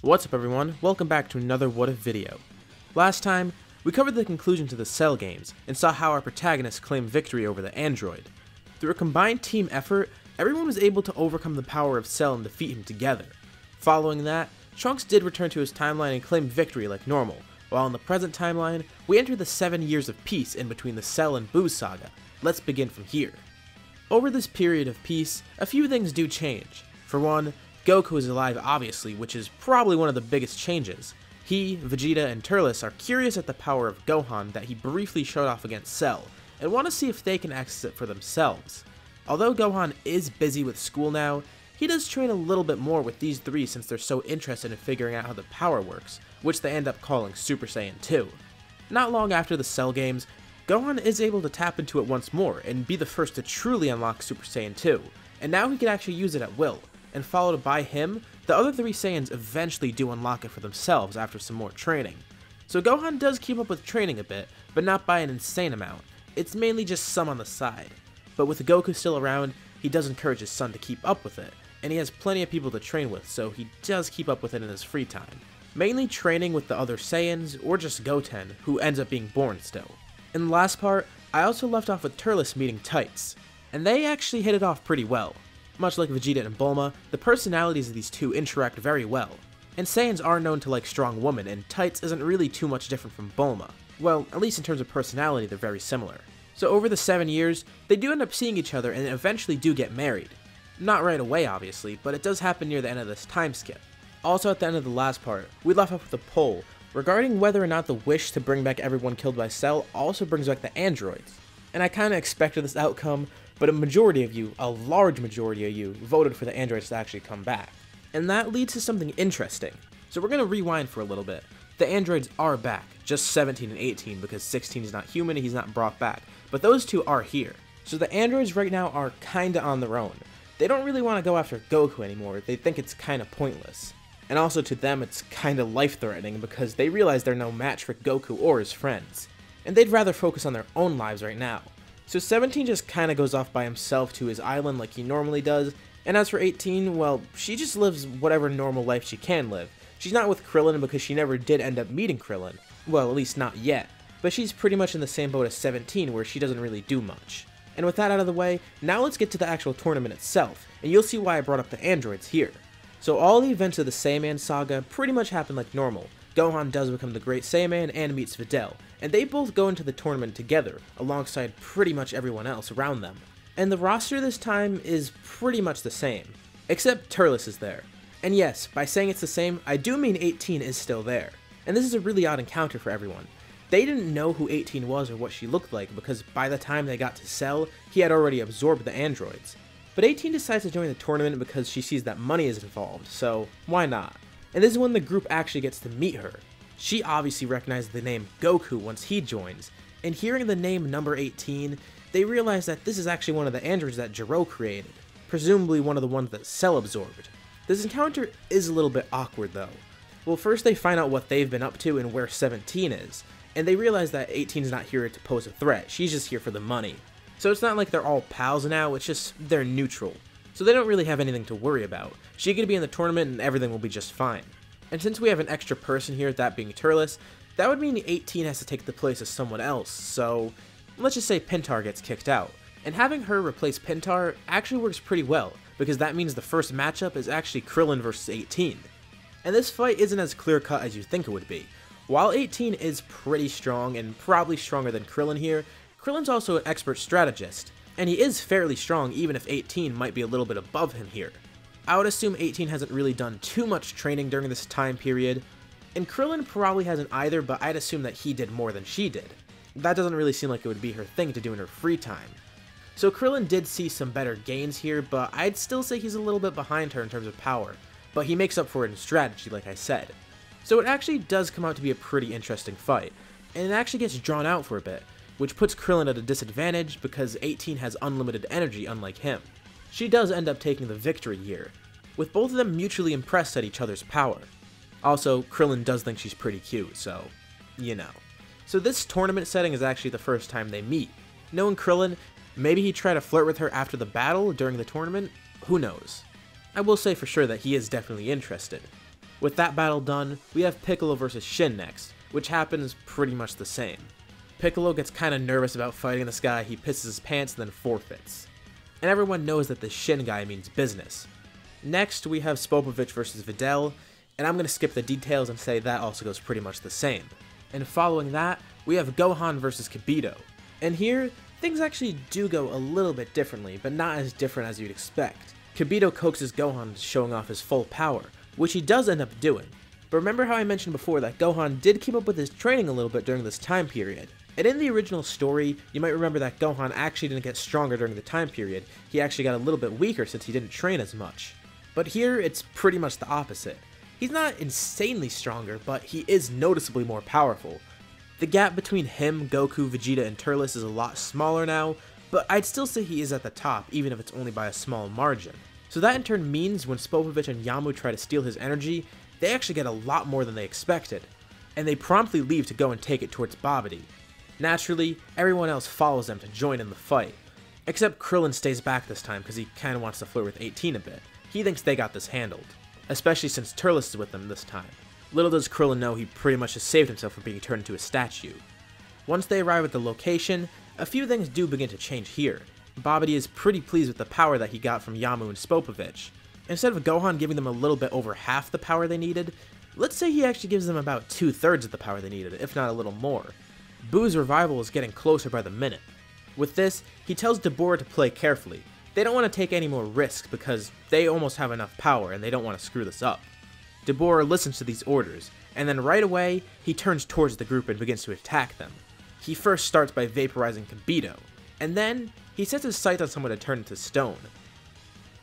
What's up everyone, welcome back to another What If video. Last time, we covered the conclusion to the Cell games, and saw how our protagonists claimed victory over the android. Through a combined team effort, everyone was able to overcome the power of Cell and defeat him together. Following that, Trunks did return to his timeline and claim victory like normal, while in the present timeline, we enter the 7 years of peace in between the Cell and Boo saga. Let's begin from here. Over this period of peace, a few things do change. For one, Goku is alive obviously, which is probably one of the biggest changes. He, Vegeta, and Turles are curious at the power of Gohan that he briefly showed off against Cell, and want to see if they can access it for themselves. Although Gohan is busy with school now, he does train a little bit more with these three since they're so interested in figuring out how the power works, which they end up calling Super Saiyan 2. Not long after the Cell games, Gohan is able to tap into it once more and be the first to truly unlock Super Saiyan 2, and now he can actually use it at will. And followed by him, the other three Saiyans eventually do unlock it for themselves after some more training. So Gohan does keep up with training a bit, but not by an insane amount. It's mainly just some on the side. But with Goku still around, he does encourage his son to keep up with it, and he has plenty of people to train with, so he does keep up with it in his free time. Mainly training with the other Saiyans, or just Goten, who ends up being born still. In the last part, I also left off with Turles meeting Tights, and they actually hit it off pretty well. Much like Vegeta and Bulma, the personalities of these two interact very well. And Saiyans are known to like strong women, and Tights isn't really too much different from Bulma. Well, at least in terms of personality, they're very similar. So over the 7 years, they do end up seeing each other and eventually do get married. Not right away, obviously, but it does happen near the end of this time skip. Also at the end of the last part, we left off with a poll regarding whether or not the wish to bring back everyone killed by Cell also brings back the androids. And I kinda expected this outcome, but a majority of you, a large majority of you, voted for the androids to actually come back. And that leads to something interesting. So we're gonna rewind for a little bit. The androids are back, just 17 and 18 because 16 is not human and he's not brought back, but those two are here. So the androids right now are kinda on their own. They don't really want to go after Goku anymore, they think it's kinda pointless. And also to them it's kinda life-threatening because they realize they're no match for Goku or his friends. And they'd rather focus on their own lives right now. So 17 just kinda goes off by himself to his island like he normally does, and as for 18, well, she just lives whatever normal life she can live. She's not with Krillin because she never did end up meeting Krillin, well at least not yet, but she's pretty much in the same boat as 17 where she doesn't really do much. And with that out of the way, now let's get to the actual tournament itself, and you'll see why I brought up the androids here. So all the events of the Saiyan saga pretty much happen like normal. Gohan does become the Great Saiyaman and meets Videl, and they both go into the tournament together, alongside pretty much everyone else around them. And the roster this time is pretty much the same, except Turles is there. And yes, by saying it's the same, I do mean 18 is still there. And this is a really odd encounter for everyone. They didn't know who 18 was or what she looked like because by the time they got to Cell, he had already absorbed the androids. But 18 decides to join the tournament because she sees that money is involved, so why not? And this is when the group actually gets to meet her. She obviously recognizes the name Goku once he joins, and hearing the name number 18, they realize that this is actually one of the androids that Jiro created, presumably one of the ones that Cell absorbed. This encounter is a little bit awkward though. Well, first they find out what they've been up to and where 17 is, and they realize that 18 is not here to pose a threat, she's just here for the money. So it's not like they're all pals now, it's just they're neutral. So they don't really have anything to worry about. She could be in the tournament and everything will be just fine. And since we have an extra person here, that being Turles, that would mean 18 has to take the place of someone else, so let's just say Pintar gets kicked out. And having her replace Pintar actually works pretty well, because that means the first matchup is actually Crillon versus 18. And this fight isn't as clear-cut as you think it would be. While 18 is pretty strong, and probably stronger than Krillin here, Krillin's also an expert strategist, and he is fairly strong even if 18 might be a little bit above him here. I would assume 18 hasn't really done too much training during this time period, and Krillin probably hasn't either, but I'd assume that he did more than she did. That doesn't really seem like it would be her thing to do in her free time. So Krillin did see some better gains here, but I'd still say he's a little bit behind her in terms of power, but he makes up for it in strategy like I said. So it actually does come out to be a pretty interesting fight, and it actually gets drawn out for a bit, which puts Krillin at a disadvantage because 18 has unlimited energy unlike him. She does end up taking the victory here, with both of them mutually impressed at each other's power. Also, Krillin does think she's pretty cute, so, you know. So this tournament setting is actually the first time they meet. Knowing Krillin, maybe he tried to flirt with her after the battle during the tournament, who knows. I will say for sure that he is definitely interested. With that battle done, we have Piccolo versus Shin next, which happens pretty much the same. Piccolo gets kinda nervous about fighting this guy, he pisses his pants and then forfeits. And everyone knows that the Shin guy means business. Next, we have Spopovich versus Videl, and I'm gonna skip the details and say that also goes pretty much the same. And following that, we have Gohan versus Capito. And here, things actually do go a little bit differently, but not as different as you'd expect. Capito coaxes Gohan into showing off his full power, which he does end up doing. But remember how I mentioned before that Gohan did keep up with his training a little bit during this time period. And in the original story, you might remember that Gohan actually didn't get stronger during the time period, he actually got a little bit weaker since he didn't train as much. But here, it's pretty much the opposite. He's not insanely stronger, but he is noticeably more powerful. The gap between him, Goku, Vegeta, and Turles is a lot smaller now, but I'd still say he is at the top, even if it's only by a small margin. So that in turn means when Spopovich and Yamu try to steal his energy, they actually get a lot more than they expected, and they promptly leave to go and take it towards Babidi. Naturally, everyone else follows them to join in the fight, except Krillin stays back this time because he kinda wants to flirt with 18 a bit. He thinks they got this handled, especially since Turles is with them this time. Little does Krillin know he pretty much has saved himself from being turned into a statue. Once they arrive at the location, a few things do begin to change here. Babidi is pretty pleased with the power that he got from Yamu and Spopovich. Instead of Gohan giving them a little bit over half the power they needed, let's say he actually gives them about 2/3 of the power they needed, if not a little more. Boo's revival is getting closer by the minute. With this, he tells Deborah to play carefully. They don't want to take any more risks because they almost have enough power and they don't want to screw this up. Deborah listens to these orders, and then right away, he turns towards the group and begins to attack them. He first starts by vaporizing Capito, and then he sets his sights on someone to turn into stone.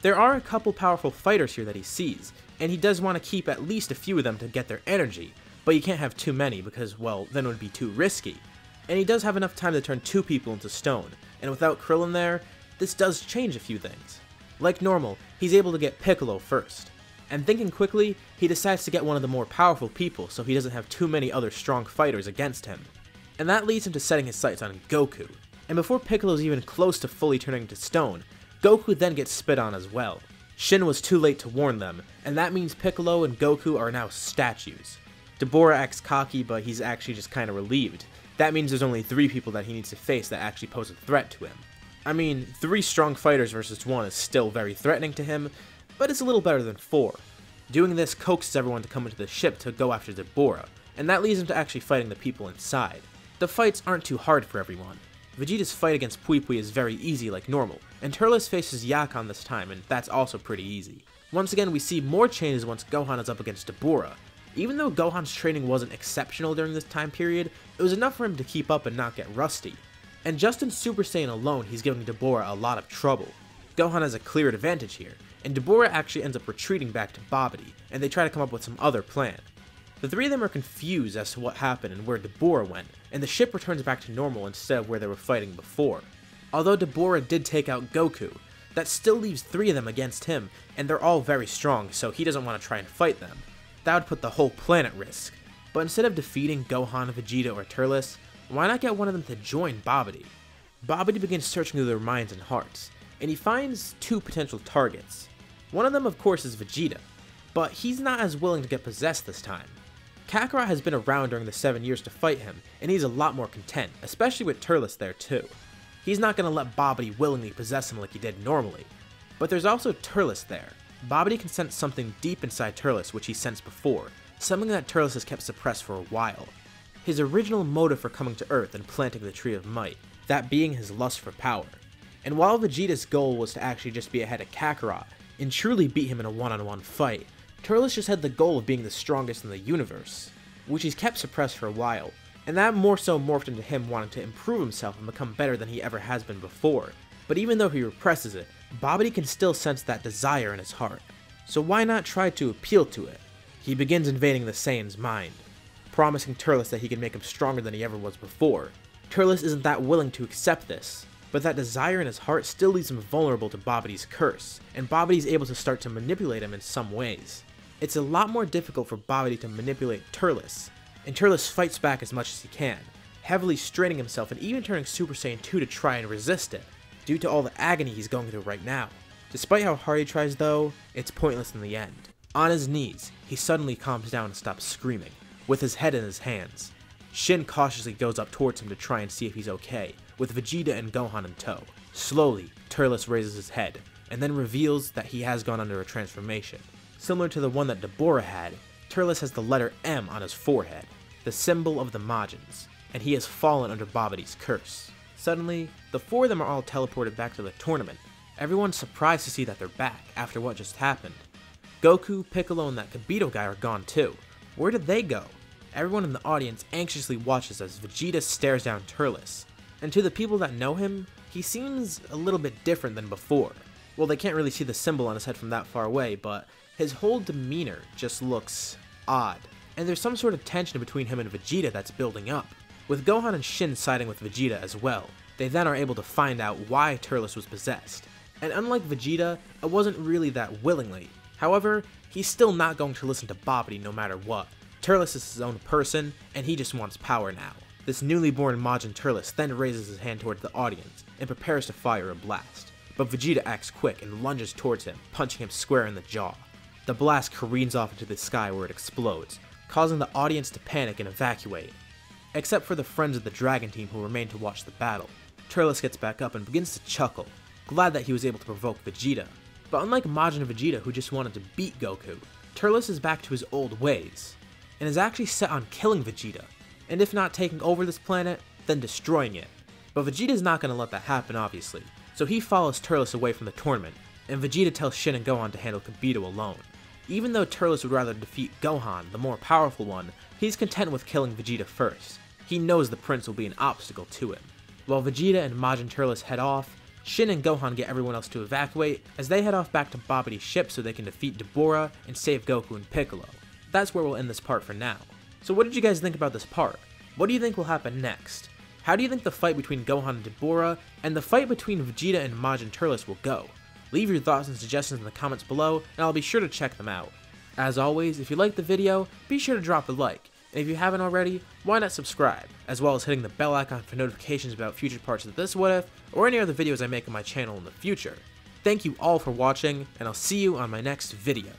There are a couple powerful fighters here that he sees, and he does want to keep at least a few of them to get their energy, but you can't have too many because, well, then it would be too risky. And he does have enough time to turn 2 people into stone, and without Krillin there, this does change a few things. Like normal, he's able to get Piccolo first. And thinking quickly, he decides to get one of the more powerful people so he doesn't have too many other strong fighters against him. And that leads him to setting his sights on Goku. And before Piccolo's even close to fully turning into stone, Goku then gets spit on as well. Shin was too late to warn them, and that means Piccolo and Goku are now statues. Deborah acts cocky, but he's actually just kinda relieved. That means there's only 3 people that he needs to face that actually pose a threat to him. I mean, 3 strong fighters versus 1 is still very threatening to him, but it's a little better than 4. Doing this coaxes everyone to come into the ship to go after Deborah, and that leads him to actually fighting the people inside. The fights aren't too hard for everyone. Vegeta's fight against Pui Pui is very easy like normal, and Turles faces Yakon this time, and that's also pretty easy. Once again, we see more changes once Gohan is up against Deborah. Even though Gohan's training wasn't exceptional during this time period, it was enough for him to keep up and not get rusty. And just in Super Saiyan alone, he's giving Deborah a lot of trouble. Gohan has a clear advantage here, and Deborah actually ends up retreating back to Babidi, and they try to come up with some other plan. The 3 of them are confused as to what happened and where Deborah went, and the ship returns back to normal instead of where they were fighting before. Although Deborah did take out Goku, that still leaves 3 of them against him, and they're all very strong, so he doesn't want to try and fight them. That would put the whole planet at risk. But instead of defeating Gohan, Vegeta, or Turles, why not get one of them to join Babidi? Babidi begins searching through their minds and hearts, and he finds 2 potential targets. One of them, of course, is Vegeta, but he's not as willing to get possessed this time. Kakarot has been around during the 7 years to fight him, and he's a lot more content, especially with Turles there too. He's not going to let Babidi willingly possess him like he did normally. But there's also Turles there. Babidi can sense something deep inside Turles which he sensed before, something that Turles has kept suppressed for a while. His original motive for coming to Earth and planting the Tree of Might, that being his lust for power. And while Vegeta's goal was to actually just be ahead of Kakarot, and truly beat him in a one-on-one fight, Turles just had the goal of being the strongest in the universe, which he's kept suppressed for a while, and that more so morphed into him wanting to improve himself and become better than he ever has been before. But even though he represses it, Babidi can still sense that desire in his heart, so why not try to appeal to it? He begins invading the Saiyan's mind, promising Turles that he can make him stronger than he ever was before. Turles isn't that willing to accept this, but that desire in his heart still leaves him vulnerable to Babidi's curse, and Babidi's able to start to manipulate him in some ways. It's a lot more difficult for Babidi to manipulate Turles, and Turles fights back as much as he can, heavily straining himself and even turning Super Saiyan 2 to try and resist it, due to all the agony he's going through right now. Despite how hard he tries though, it's pointless in the end. On his knees, he suddenly calms down and stops screaming, with his head in his hands. Shin cautiously goes up towards him to try and see if he's okay, with Vegeta and Gohan in tow. Slowly, Turles raises his head, and then reveals that he has gone under a transformation. Similar to the one that Deborah had, Turles has the letter M on his forehead, the symbol of the Majins, and he has fallen under Babidi's curse. Suddenly, the four of them are all teleported back to the tournament. Everyone's surprised to see that they're back after what just happened. Goku, Piccolo, and that Capito guy are gone too. Where did they go? Everyone in the audience anxiously watches as Vegeta stares down Turles, and to the people that know him, he seems a little bit different than before. Well, they can't really see the symbol on his head from that far away, but his whole demeanor just looks odd. And there's some sort of tension between him and Vegeta that's building up, with Gohan and Shin siding with Vegeta as well. They then are able to find out why Turles was possessed, and unlike Vegeta, it wasn't really that willingly. However, he's still not going to listen to Babidi no matter what. Turles is his own person, and he just wants power now. This newly born Majin Turles then raises his hand towards the audience, and prepares to fire a blast. But Vegeta acts quick and lunges towards him, punching him square in the jaw. The blast careens off into the sky where it explodes, causing the audience to panic and evacuate. Except for the friends of the Dragon Team who remain to watch the battle. Turles gets back up and begins to chuckle, glad that he was able to provoke Vegeta. But unlike Majin Vegeta who just wanted to beat Goku, Turles is back to his old ways, and is actually set on killing Vegeta, and if not taking over this planet, then destroying it. But Vegeta's not going to let that happen obviously, so he follows Turles away from the tournament, and Vegeta tells Shin and Gohan to handle Capito alone. Even though Turles would rather defeat Gohan, the more powerful one, he's content with killing Vegeta first. He knows the prince will be an obstacle to him. While Vegeta and Majin Turles head off, Shin and Gohan get everyone else to evacuate as they head off back to Babidi's ship so they can defeat Deborah and save Goku and Piccolo. That's where we'll end this part for now. So what did you guys think about this part? What do you think will happen next? How do you think the fight between Gohan and Deborah and the fight between Vegeta and Majin Turles will go? Leave your thoughts and suggestions in the comments below and I'll be sure to check them out. As always, if you liked the video, be sure to drop a like, and if you haven't already, why not subscribe, as well as hitting the bell icon for notifications about future parts of this What If, or any other videos I make on my channel in the future. Thank you all for watching, and I'll see you on my next video.